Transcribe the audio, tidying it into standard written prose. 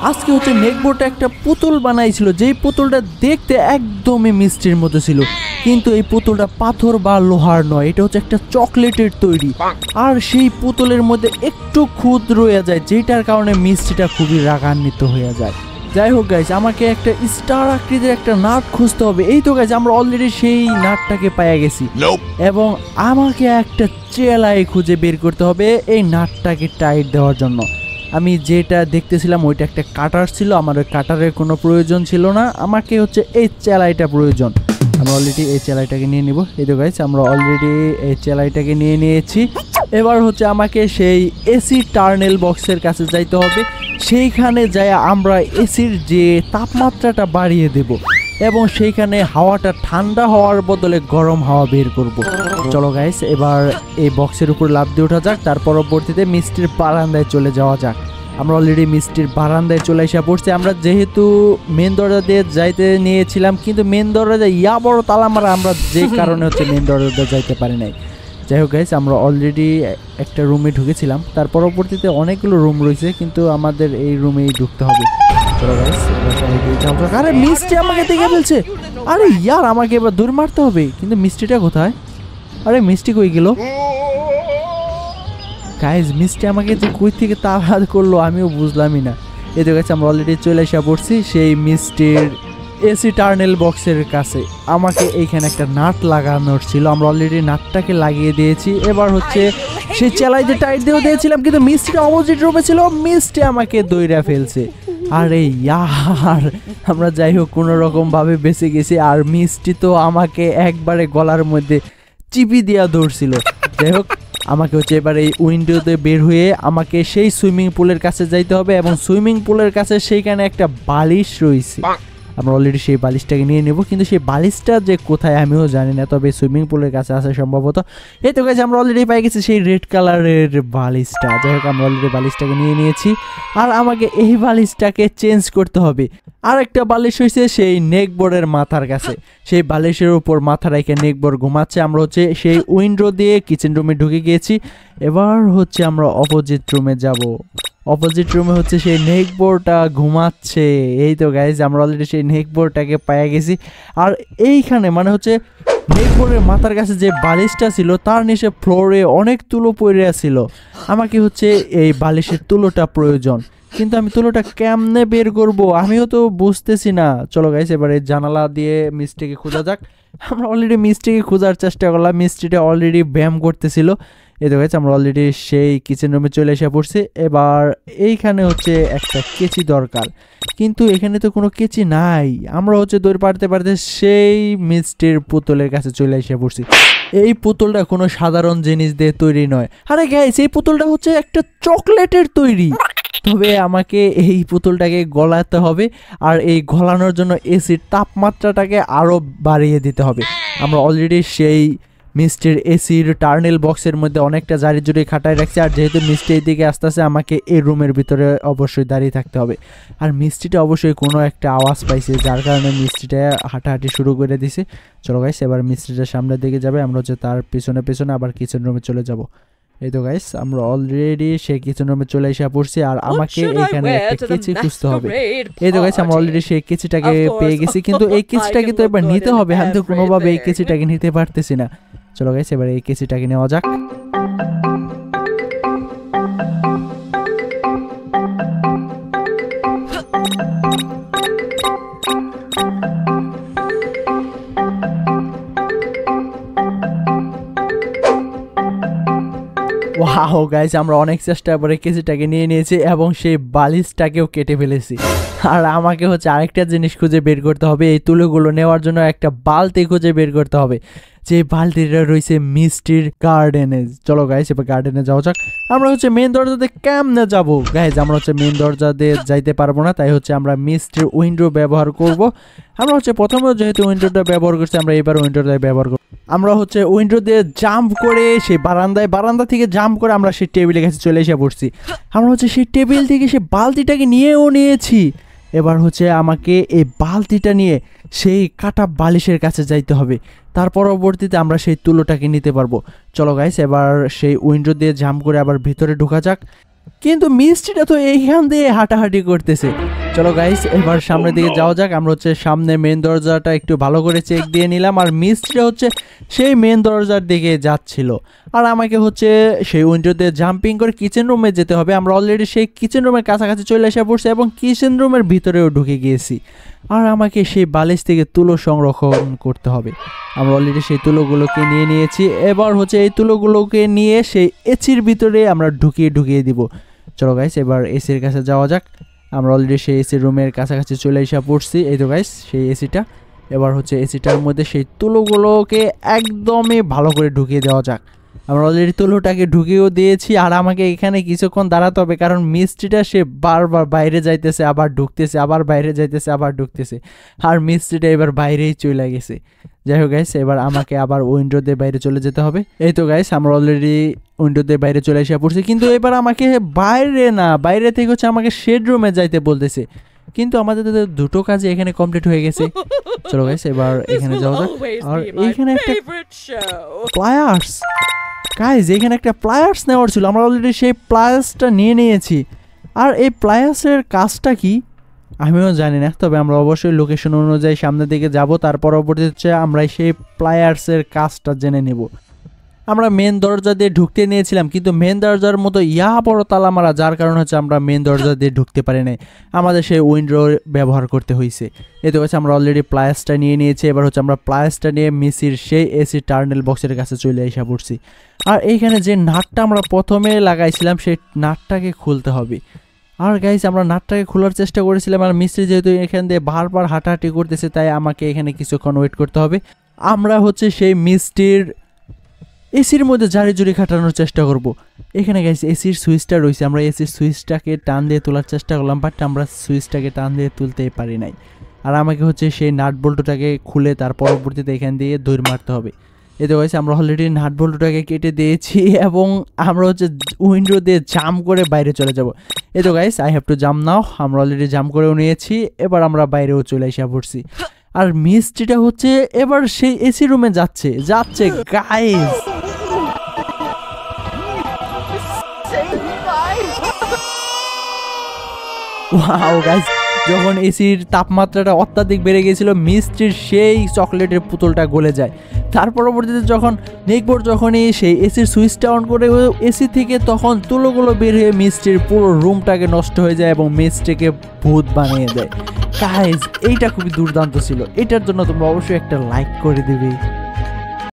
আজকে হচ্ছে নেকবোটা একটা পুতুল বানাইছিল, যেই পুতুলটা দেখতে একদমই মিষ্টির মতো ছিল, কিন্তু এই পুতুলটা পাথর বা লোহার নয়, এটা হচ্ছে একটা চকলেটের তৈরি। আর সেই পুতুলের মধ্যে একটু খুদ রয়ে যায়, যেটার কারণে মিষ্টিটা খুবই রাগান্বিত হয়ে যায়। যাই হোক গাইজ, আমাকে একটা স্টার আকৃতির একটা নাট খুঁজতে হবে। এই তো গাইজ, আমরা অলরেডি সেই নাটটাকে পাইয়া গেছি এবং আমাকে একটা চেলাই খুঁজে বের করতে হবে এই নাটটাকে টাইট দেওয়ার জন্য। আমি যেটা দেখতেছিলাম ওইটা একটা কাটার ছিল, আমার ওই কাটারের কোনো প্রয়োজন ছিল না, আমাকে হচ্ছে এই চেলাইটা প্রয়োজন। আমরা অলরেডি এই চেলাইটাকে নিয়ে নিব। এই তো গাইজ, আমরা অলরেডি এই চেলাইটাকে নিয়ে নিয়েছি। এবার হচ্ছে আমাকে সেই এসি টার্নেল বক্সের কাছে যাইতে হবে, সেইখানে যাই আমরা এসির যে তাপমাত্রাটা বাড়িয়ে দেব এবং সেইখানে হাওয়াটা ঠান্ডা হওয়ার বদলে গরম হাওয়া বের করব। চলো গাইস, এবার এই বক্সের উপর লাফ দিয়ে ওঠা যাক, তার পরবর্তীতে মিষ্টির বারান্দায় চলে যাওয়া যাক। আমরা অলরেডি মিষ্টির বারান্দায় চলে এসে পড়ছি। আমরা যেহেতু মেন দরজা দিয়ে যাইতে নিয়েছিলাম, কিন্তু মেন দরজা ইয়া বড় তালা মারা, আমরা যে কারণে হচ্ছে মেন দরজা যাইতে পারি নাই। যাই হোক গাইস, আমরা অলরেডি একটা রুমে ঢুকেছিলাম, তার পরবর্তীতে অনেকগুলো রুম রয়েছে, কিন্তু আমাদের এই রুমেই ঢুকতে হবে। চলো গাইস, আরে মিষ্টি আমাকে দেখে ফেলছে। আরে ইয়ার, আমাকে এবার দূর মারতে হবে, কিন্তু মিষ্টিটা কোথায়? আরে মিষ্টি কই গেল? গাইস, মিষ্টি আমাকে যে কই থেকে তাড়া করলো আমিও বুঝলামই না। এই তো গাইস, আমরা অলরেডি চলে এসে পড়ছি সেই মিষ্টির এসি টার্নেল বক্সের কাছে। আমাকে এইখানে একটা নাট লাগানোর ছিল, আমরা অলরেডি নাটটাকে লাগিয়ে দিয়েছি। এবার হচ্ছে সেই চেলাই যে টাইট দিয়েও দিয়েছিলাম, কিন্তু মিষ্টিটা অপোজিট রুমে ছিল, মিষ্টি আমাকে দইরা ফেলছে। আরে ইয়ার, আমরা যাই হোক কোনো রকম ভাবে বেঁচে গেছি, আর মিষ্টি তো আমাকে একবারে গলার মধ্যে চিপি দিয়া ধরছিল। যাই হোক, আমাকে হচ্ছে এবার এই উইন্ডোতে বের হয়ে আমাকে সেই সুইমিং পুলের কাছে যাইতে হবে এবং সুইমিং পুলের কাছে সেইখানে একটা বালিশ রয়েছে। আমরা অলরেডি সেই বালিশটাকে নিয়ে নেব, কিন্তু সেই বালিশটা যে কোথায় আমিও জানি না, তবে সুইমিং পুলের কাছে আছে সম্ভবত। এই তো গাইস, আমরা অলরেডি পাই গেছি সেই রেড কালারের বালিশটা। যাই হোক, আমরা অলরেডি বালিশটাকে নিয়ে নিয়েছি, আর আমাকে এই বালিশটাকে চেঞ্জ করতে হবে। আর একটা বালিশ হয়েছে সেই নেকবোর্ডের মাথার কাছে, সেই বালিশের উপর মাথা রেখে নেকবোর্ড ঘুমাচ্ছে। আমরা হচ্ছে সেই উইন্ডো দিয়ে কিচেন রুমে ঢুকে গিয়েছি। এবার হচ্ছে আমরা অপোজিট রুমে যাব। অপোজিট রুমে হচ্ছে সেই নেকবোর্ডটা ঘুমাচ্ছে। এই তো গাইজ, আমরা অলরেডি সেই নেকবোর্ডটাকে পেয়ে গেছি। আর এইখানে মানে হচ্ছে নেকবোর্ডের মাথার কাছে যে বালিশটা ছিল, তার নিচে ফ্লোরে অনেক তুলো পড়ে ছিল। আমাকে হচ্ছে এই বালিশের তুলোটা প্রয়োজন, কিন্তু আমি তুলোটা কেমনে বের করব আমিও তো বুঝতেছি না। চলো গাইস, এবারে জানালা দিয়ে মিষ্টিকে খোঁজা যাক। আমরা অলরেডি মিষ্টিকে খোঁজার চেষ্টা করলাম, মিষ্টিটা অলরেডি ব্যায়াম করতেছিল। এই তো গাইস, আমরা অলরেডি সেই কিচেন রুমে চলে এসে পড়ছি। এবার এইখানে হচ্ছে একটা কেচি দরকার, কিন্তু এখানে তো কোনো কেচি নাই। আমরা হচ্ছে দৌড় পারতে পারতে সেই মিষ্টির পুতুলের কাছে চলে এসে পড়ছি। এই পুতুলটা কোনো সাধারণ জিনিস দিয়ে তৈরি নয়। আরে গাইস, এই পুতুলটা হচ্ছে একটা চকলেটের তৈরি। তবে আমাকে এই পুতুলটাকে গলাতে হবে, আর এই গলানোর জন্য এসির তাপমাত্রাটাকে আরও বাড়িয়ে দিতে হবে। আমরা অলরেডি সেই মিষ্টির এসির টার্নেল বক্সের মধ্যে অনেকটা জারি জুড়ে খাটায় রাখছি, আর যেহেতু মিষ্টি এইদিকে আস্তে আস্তে আমাকে এই রুমের ভিতরে অবশ্যই দাঁড়িয়ে থাকতে হবে। আর মিষ্টিটা অবশ্যই কোনো একটা আওয়াজ পাইছে, যার কারণে মিষ্টিটা হাঁটাহাঁটি শুরু করে দিছে। চলো গাইস, এবার মিষ্টিটা সামনের দিকে যাবে, আমরা হচ্ছে তার পিছনে পিছনে আবার কিচেন রুমে চলে যাব। এই তো গাইস, আমরা অলরেডি সেই কিচেন রুমে চলে এসে পড়ছি, আর আমাকে এখানে একটা কেচি খুঁজতে হবে। এই তো গাইস, আমরা অলরেডি সেই কেচিটাকে পেয়ে গেছি, কিন্তু এই কেচিটাকে তো এবার নিতে হবে। আমি তো কোনোভাবে এই কেচিটাকে নিতে পারতেছি না। চলো গাইস, এবার এই কেচিটাকে নেওয়া যাক। ওয়াও গাইস, আমরা অনেক চেষ্টা করে কেচিটাকে নিয়ে নিয়েছি এবং সেই বালিশটাকেও কেটে ফেলেছি। আর আমাকে হচ্ছে আরেকটা জিনিস খুঁজে বের করতে হবে, এই তুলোগুলো নেওয়ার জন্য একটা বালতি খুঁজে বের করতে হবে, যে বালতিটা রয়েছে মিষ্টির গার্ডেনে। চলো গাইস, এবার গার্ডেনে যাওয়া যাক। আমরা হচ্ছে মেন দরজাতে কেমনে যাব গাইস? আমরা হচ্ছে মেন দরজা দিয়ে যাইতে পারবো না, তাই হচ্ছে আমরা মিষ্টির উইন্ডো ব্যবহার করব। আমরা হচ্ছে প্রথমে যেহেতু উইন্ডোটা ব্যবহার করছি, আমরা এবার উইন্ডোটা ব্যবহার করব। আমরা হচ্ছে উইন্ডো দিয়ে জাম্প করে সেই বারান্দা থেকে জাম্প করে আমরা সেই টেবিলের কাছে চলে এসে পড়ছি। আমরা হচ্ছে সেই টেবিল থেকে সেই বালতিটাকে নিয়েও নিয়েছি। এবার হচ্ছে আমাকে এই বালতিটা নিয়ে সেই কাটা বালিশের কাছে যাইতে হবে, তার পরবর্তীতে আমরা সেই তুলোটাকে নিতে পারবো। চলো গাইস, এবার সেই উইন্ডো দিয়ে জাম্প করে আবার ভিতরে ঢোকা যাক। কিন্তু মিষ্টিটা তো এইখান দিয়ে হাঁটাহাঁটি করতেছে, চলো গাইস এবার সামনের দিকে যাওয়া যাক। আমরা হচ্ছে সামনে মেন দরজাটা একটু ভালো করে চেক দিয়ে নিলাম, আর মিস্ত্রি হচ্ছে সেই মেন দরজার দিকে যাচ্ছিল, আর আমাকে হচ্ছে সেই উইন্ডোতে জাম্পিং করে কিচেন রুমে যেতে হবে। আমরা অলরেডি সেই কিচেন রুমের কাছাকাছি চলে এসে পড়ছি এবং কিচেন রুমের ভিতরেও ঢুকে গিয়েছি, আর আমাকে সেই বালিশ থেকে তুলো সংরক্ষণ করতে হবে। আমরা অলরেডি সেই তুলোগুলোকে নিয়ে নিয়েছি। এবার হচ্ছে এই তুলোগুলোকে নিয়ে সেই এসির ভিতরে আমরা ঢুকিয়ে দিব। চলো গাইস এবার এসির কাছে যাওয়া যাক। আমরা অলরেডি সেই এসির রুমের কাছাকাছি চলে এসে পড়ছি। এই তো গাইস সেই এসিটা। এবার হচ্ছে এসিটার মধ্যে সেই তুলোগুলোকে একদমই ভালো করে ঢুকিয়ে দেওয়া যাক। আমরা অলরেডি তুলোটাকে ঢুকিয়েও দিয়েছি, আর আমাকে এখানে কিছুক্ষণ দাঁড়াতে হবে, কারণ মিস্ত্রিটা সে বারবার বাইরে যাইতেছে আবার ঢুকতেছে, আবার বাইরে যাইতেছে আবার ঢুকতেছে, আর মিস্ত্রিটা এবার বাইরেই চলে গেছে। যাই হোক গাইস এবার আমাকে আবার উইন্ডো দিয়ে বাইরে চলে যেতে হবে। এই তো গাইস আমরা অলরেডি উইন্ডো দিয়ে বাইরে চলে এসে পড়ছি, কিন্তু এবার আমাকে বাইরে থেকে হচ্ছে আমাকে শেড রুমে যাইতে বলতেছে, কিন্তু আমাদের দুটো কাজই এখানে কমপ্লিট হয়ে গেছে। চলো গাইস এবার এখানে যাওয়া যাক। আর এইখানে একটা প্লায়ার্স, গাইস এখানে একটা প্লায়ার্স নেওয়ার ছিল, আমরা অলরেডি সেই প্লায়ার্সটা নিয়ে নিয়েছি। আর এই প্লায়ার্সের কাজটা কি আমিও জানি না, তবে আমরা অবশ্যই লোকেশন অনুযায়ী সামনের দিকে যাব, তার পরবর্তী হচ্ছে আমরা সেই প্লায়ার্সের কাজটা জেনে নেব। আমরা মেন দরজা দিয়ে ঢুকতে নিয়েছিলাম, কিন্তু মেন দরজার মতো বড় তালা মারা, যার কারণে হচ্ছে আমরা মেন দরজা দিয়ে ঢুকতে পারি নাই, আমাদের সেই উইন্ডো ব্যবহার করতে হয়েছে। এতে হচ্ছে আমরা অলরেডি প্লায়ার্সটা নিয়ে নিয়েছি। এবার হচ্ছে আমরা প্লায়ার্সটা নিয়ে মিসির সেই এসি টার্নেল বক্সের কাছে চলে এসে পড়ছি। আর এইখানে যে নাটটা আমরা প্রথমে লাগাইছিলাম সেই নাটটাকে খুলতে হবে। আর গাইস আমরা নাটটাকে খোলার চেষ্টা করেছিলাম, আর মিস্ত্রি যেহেতু এখান দিয়ে বারবার হাঁটাহাঁটি করতেছে, তাই আমাকে এখানে কিছুক্ষণ ওয়েট করতে হবে। আমরা হচ্ছে সেই মিস্ত্রির এসির মধ্যে ঝাড়ি ঝুড়ি খাটানোর চেষ্টা করব। এখানে গাইস এসির সুইচটা রয়েছে, আমরা এসির সুইচটাকে টান দিয়ে তোলার চেষ্টা করলাম, বাট আমরা সুইচটাকে টান দিয়ে তুলতেই পারি নাই। আর আমাকে হচ্ছে সেই নাট বল্টুটাকে খুলে তার পরবর্তীতে এখান দিয়ে দৌড় মারতে হবে। এতে গাইস আমরা অলরেডি নাট বল্টুটাকে কেটে দিয়েছি এবং আমরা হচ্ছে উইন্ডো দিয়ে জাম্প করে বাইরে চলে যাব। এতো guys I have to jump now. আমরা অলরেডি জাম্প করেও নিয়েছি, এবার আমরা বাইরেও চলে এসে পড়ছি। আর মিস্ত্রিটা হচ্ছে এবার সেই এসি রুমে যাচ্ছে গাইস। ওয়াও গাইস, যখন এসির তাপমাত্রাটা অত্যাধিক বেড়ে গিয়েছিল, মিস্ত্রির সেই চকলেটের পুতুলটা গলে যায়। তার পরবর্তীতে যখন নেকবর যখনই সেই এসির সুইচটা অন করে এসি থেকে, তখন তুলোগুলো বের হয়ে মিস্ত্রির পুরো রুমটাকে নষ্ট হয়ে যায় এবং মিস্ত্রিকে ভূত বানিয়ে দেয়। গাইস এইটা খুবই দুর্দান্ত ছিল, এটার জন্য তোমরা অবশ্যই একটা লাইক করে দিবে।